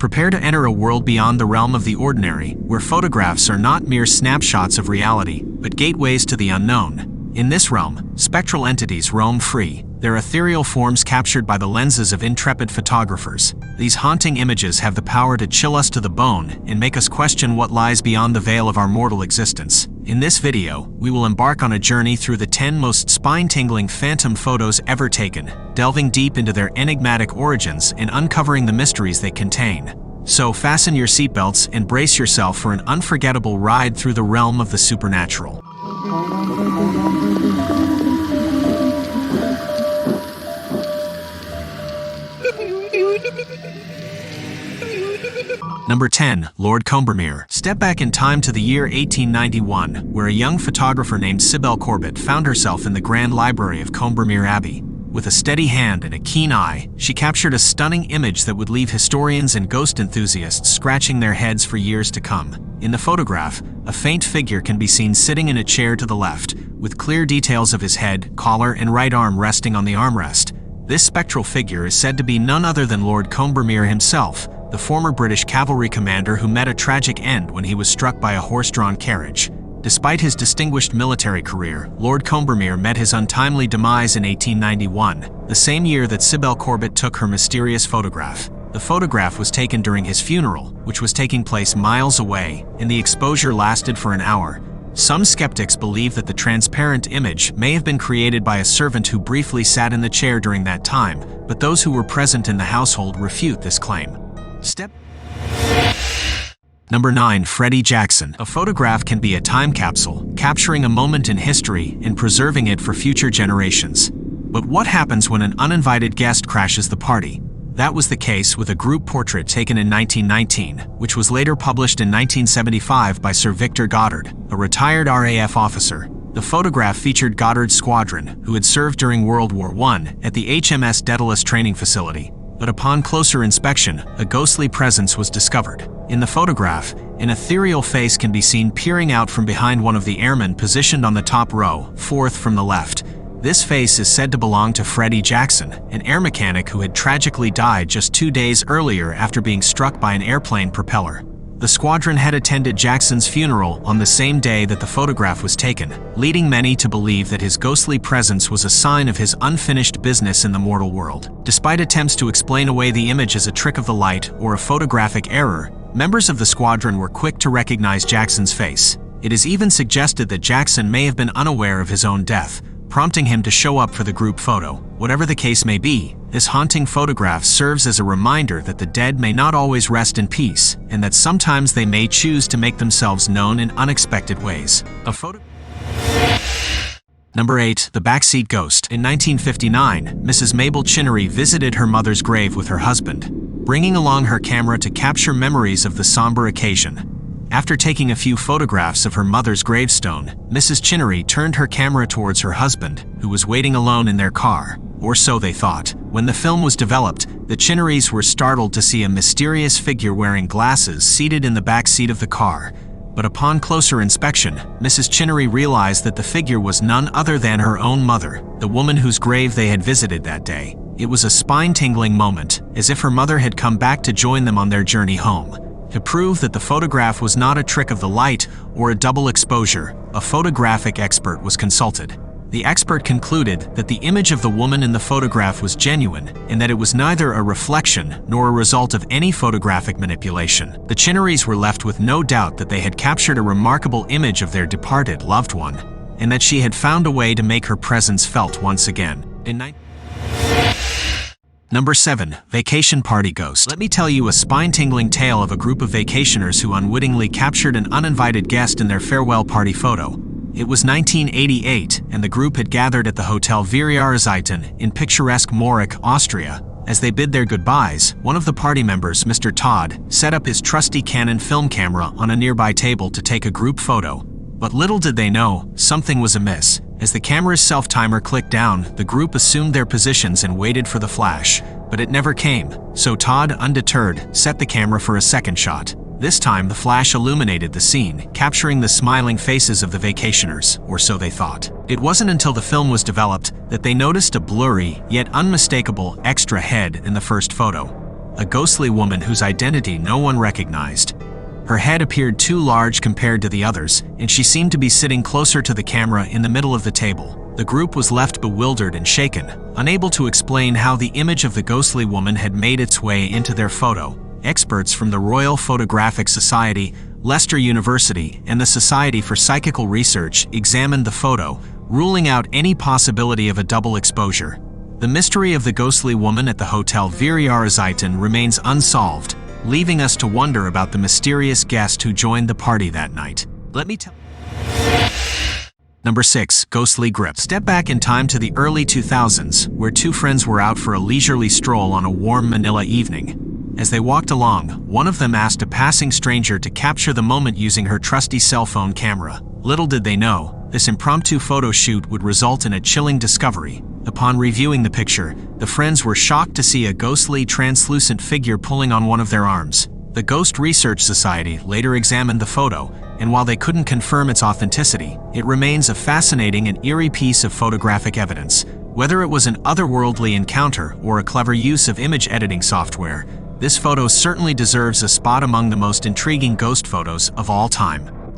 Prepare to enter a world beyond the realm of the ordinary, where photographs are not mere snapshots of reality, but gateways to the unknown. In this realm, spectral entities roam free, their ethereal forms captured by the lenses of intrepid photographers. These haunting images have the power to chill us to the bone and make us question what lies beyond the veil of our mortal existence. In this video, we will embark on a journey through the 10 most spine-tingling phantom photos ever taken, delving deep into their enigmatic origins and uncovering the mysteries they contain. So fasten your seatbelts and brace yourself for an unforgettable ride through the realm of the supernatural. Number 10. Lord Combermere. Step back in time to the year 1891, where a young photographer named Cybele Corbett found herself in the Grand Library of Combermere Abbey. With a steady hand and a keen eye, she captured a stunning image that would leave historians and ghost enthusiasts scratching their heads for years to come. In the photograph, a faint figure can be seen sitting in a chair to the left, with clear details of his head, collar, and right arm resting on the armrest. This spectral figure is said to be none other than Lord Combermere himself, the former British cavalry commander who met a tragic end when he was struck by a horse-drawn carriage. Despite his distinguished military career, Lord Combermere met his untimely demise in 1891, the same year that Cybele Corbett took her mysterious photograph. The photograph was taken during his funeral, which was taking place miles away, and the exposure lasted for an hour. Some skeptics believe that the transparent image may have been created by a servant who briefly sat in the chair during that time, but those who were present in the household refute this claim. Number 9. Freddie Jackson. A photograph can be a time capsule, capturing a moment in history and preserving it for future generations. But what happens when an uninvited guest crashes the party? That was the case with a group portrait taken in 1919, which was later published in 1975 by Sir Victor Goddard, a retired RAF officer. The photograph featured Goddard's squadron, who had served during World War I at the HMS Daedalus training facility. But upon closer inspection, a ghostly presence was discovered. In the photograph, an ethereal face can be seen peering out from behind one of the airmen positioned on the top row, fourth from the left. This face is said to belong to Freddie Jackson, an air mechanic who had tragically died just 2 days earlier after being struck by an airplane propeller. The squadron had attended Jackson's funeral on the same day that the photograph was taken, leading many to believe that his ghostly presence was a sign of his unfinished business in the mortal world. Despite attempts to explain away the image as a trick of the light or a photographic error, members of the squadron were quick to recognize Jackson's face. It is even suggested that Jackson may have been unaware of his own death, prompting him to show up for the group photo. Whatever the case may be, this haunting photograph serves as a reminder that the dead may not always rest in peace, and that sometimes they may choose to make themselves known in unexpected ways. Number 8. The Backseat Ghost. In 1959, Mrs. Mabel Chinnery visited her mother's grave with her husband, bringing along her camera to capture memories of the somber occasion. After taking a few photographs of her mother's gravestone, Mrs. Chinnery turned her camera towards her husband, who was waiting alone in their car, or so they thought. When the film was developed, the Chinnerys were startled to see a mysterious figure wearing glasses seated in the back seat of the car. But upon closer inspection, Mrs. Chinnery realized that the figure was none other than her own mother, the woman whose grave they had visited that day. It was a spine-tingling moment, as if her mother had come back to join them on their journey home. To prove that the photograph was not a trick of the light or a double exposure, a photographic expert was consulted. The expert concluded that the image of the woman in the photograph was genuine and that it was neither a reflection nor a result of any photographic manipulation. The Chinnerys were left with no doubt that they had captured a remarkable image of their departed loved one, and that she had found a way to make her presence felt once again. Number 7. Vacation Party Ghost. Let me tell you a spine-tingling tale of a group of vacationers who unwittingly captured an uninvited guest in their farewell party photo. It was 1988, and the group had gathered at the Hotel Vierjahreszeiten in picturesque Moorach, Austria. As they bid their goodbyes, one of the party members, Mr. Todd, set up his trusty Canon film camera on a nearby table to take a group photo. But little did they know, something was amiss. As the camera's self-timer clicked down, the group assumed their positions and waited for the flash. But it never came, so Todd, undeterred, set the camera for a second shot. This time, the flash illuminated the scene, capturing the smiling faces of the vacationers, or so they thought. It wasn't until the film was developed that they noticed a blurry, yet unmistakable, extra head in the first photo. a ghostly woman whose identity no one recognized. Her head appeared too large compared to the others, and she seemed to be sitting closer to the camera in the middle of the table. The group was left bewildered and shaken, unable to explain how the image of the ghostly woman had made its way into their photo. Experts from the Royal Photographic Society, Leicester University, and the Society for Psychical Research examined the photo, ruling out any possibility of a double exposure. The mystery of the ghostly woman at the Hotel Viriarizaitan remains unsolved, leaving us to wonder about the mysterious guest who joined the party that night. Let me tell. Number 6. Ghostly Grip. Step back in time to the early 2000s, where two friends were out for a leisurely stroll on a warm Manila evening. As they walked along, one of them asked a passing stranger to capture the moment using her trusty cell phone camera. Little did they know, this impromptu photo shoot would result in a chilling discovery. Upon reviewing the picture, the friends were shocked to see a ghostly, translucent figure pulling on one of their arms. The Ghost Research Society later examined the photo, and while they couldn't confirm its authenticity, it remains a fascinating and eerie piece of photographic evidence. Whether it was an otherworldly encounter or a clever use of image editing software, this photo certainly deserves a spot among the most intriguing ghost photos of all time.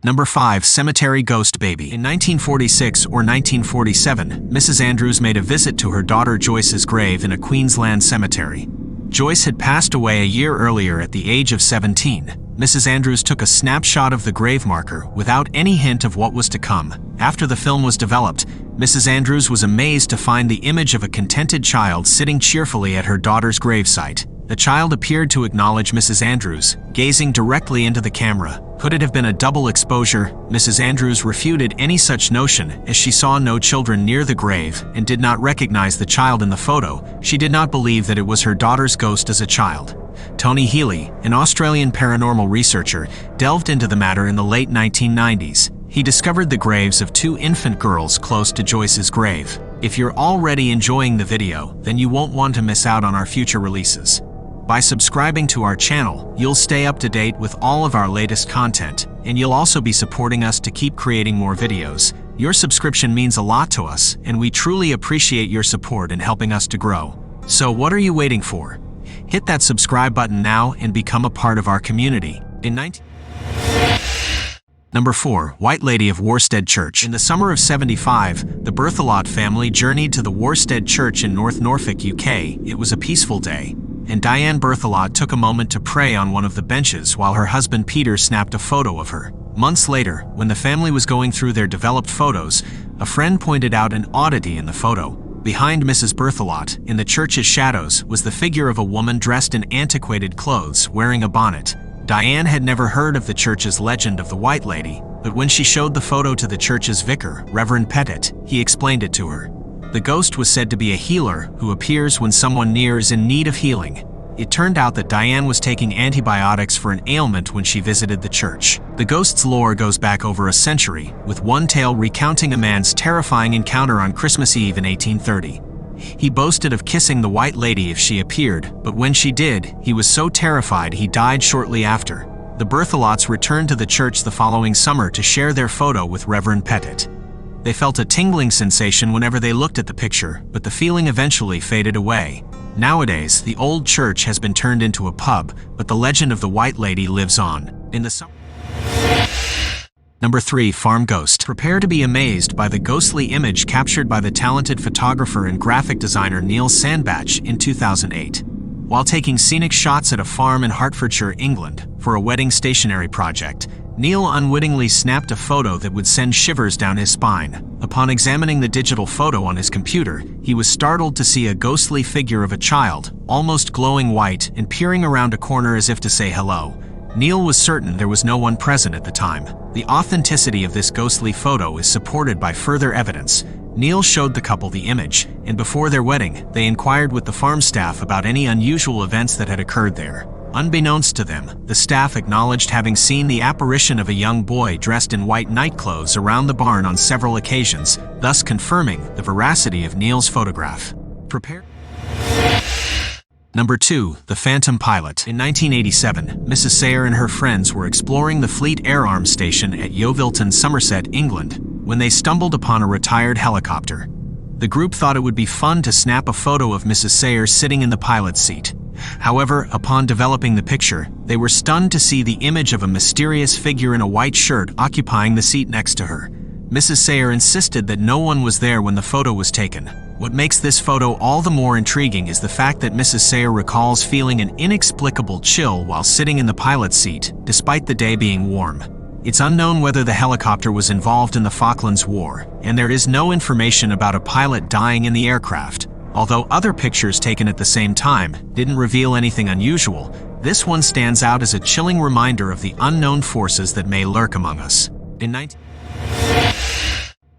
Number 5. Cemetery Ghost Baby. In 1946 or 1947, Mrs. Andrews made a visit to her daughter Joyce's grave in a Queensland cemetery. Joyce had passed away a year earlier at the age of 17. Mrs. Andrews took a snapshot of the grave marker without any hint of what was to come. After the film was developed, Mrs. Andrews was amazed to find the image of a contented child sitting cheerfully at her daughter's gravesite. The child appeared to acknowledge Mrs. Andrews, gazing directly into the camera. Could it have been a double exposure? Mrs. Andrews refuted any such notion, as she saw no children near the grave and did not recognize the child in the photo. She did not believe that it was her daughter's ghost as a child. Tony Healy, an Australian paranormal researcher, delved into the matter in the late 1990s. He discovered the graves of two infant girls close to Joyce's grave. If you're already enjoying the video, then you won't want to miss out on our future releases. By subscribing to our channel, you'll stay up to date with all of our latest content, and you'll also be supporting us to keep creating more videos. Your subscription means a lot to us, and we truly appreciate your support in helping us to grow. So what are you waiting for? Hit that subscribe button now and become a part of our community. Number 4. White Lady of Worstead Church. In the summer of '75, the Berthelot family journeyed to the Worstead Church in North Norfolk, UK. It was a peaceful day, and Diane Berthelot took a moment to pray on one of the benches while her husband Peter snapped a photo of her. Months later, when the family was going through their developed photos, a friend pointed out an oddity in the photo. Behind Mrs. Berthelot, in the church's shadows, was the figure of a woman dressed in antiquated clothes, wearing a bonnet. Diane had never heard of the church's legend of the White Lady, but when she showed the photo to the church's vicar, Reverend Pettit, he explained it to her. The ghost was said to be a healer who appears when someone near is in need of healing. It turned out that Diane was taking antibiotics for an ailment when she visited the church. The ghost's lore goes back over a century, with one tale recounting a man's terrifying encounter on Christmas Eve in 1830. He boasted of kissing the White Lady if she appeared, but when she did, he was so terrified he died shortly after. The Berthelots returned to the church the following summer to share their photo with Reverend Pettit. They felt a tingling sensation whenever they looked at the picture, but the feeling eventually faded away. Nowadays, the old church has been turned into a pub, but the legend of the White Lady lives on. In the summer. Number 3. Farm Ghost. Prepare to be amazed by the ghostly image captured by the talented photographer and graphic designer Neil Sandbach in 2008. While taking scenic shots at a farm in Hertfordshire, England, for a wedding stationery project, Neil unwittingly snapped a photo that would send shivers down his spine. Upon examining the digital photo on his computer, he was startled to see a ghostly figure of a child, almost glowing white and peering around a corner as if to say hello. Neil was certain there was no one present at the time. The authenticity of this ghostly photo is supported by further evidence. Neil showed the couple the image, and before their wedding, they inquired with the farm staff about any unusual events that had occurred there. Unbeknownst to them, the staff acknowledged having seen the apparition of a young boy dressed in white nightclothes around the barn on several occasions, thus confirming the veracity of Neil's photograph. Number 2. The Phantom Pilot. In 1987, Mrs. Sayer and her friends were exploring the Fleet Air Arms Station at Yeovilton, Somerset, England, when they stumbled upon a retired helicopter. The group thought it would be fun to snap a photo of Mrs. Sayers sitting in the pilot's seat. However, upon developing the picture, they were stunned to see the image of a mysterious figure in a white shirt occupying the seat next to her. Mrs. Sayers insisted that no one was there when the photo was taken. What makes this photo all the more intriguing is the fact that Mrs. Sayers recalls feeling an inexplicable chill while sitting in the pilot's seat, despite the day being warm. It's unknown whether the helicopter was involved in the Falklands War, and there is no information about a pilot dying in the aircraft. Although other pictures taken at the same time didn't reveal anything unusual, this one stands out as a chilling reminder of the unknown forces that may lurk among us.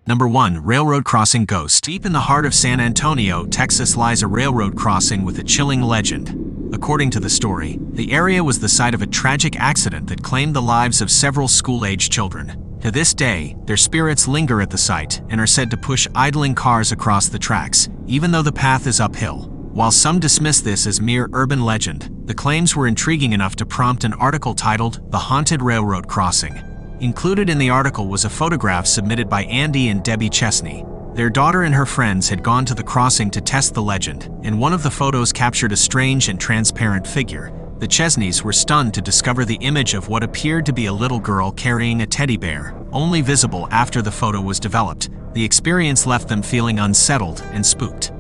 Number 1. Railroad Crossing Ghost. Deep in the heart of San Antonio, Texas lies a railroad crossing with a chilling legend. According to the story, the area was the site of a tragic accident that claimed the lives of several school-aged children. To this day, their spirits linger at the site and are said to push idling cars across the tracks, even though the path is uphill. While some dismiss this as mere urban legend, the claims were intriguing enough to prompt an article titled "The Haunted Railroad Crossing." Included in the article was a photograph submitted by Andy and Debbie Chesney. Their daughter and her friends had gone to the crossing to test the legend, and one of the photos captured a strange and transparent figure. The Chesneys were stunned to discover the image of what appeared to be a little girl carrying a teddy bear, only visible after the photo was developed. The experience left them feeling unsettled and spooked.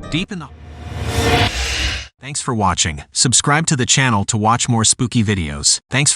Thanks for watching. Subscribe to the channel to watch more spooky videos. Thanks for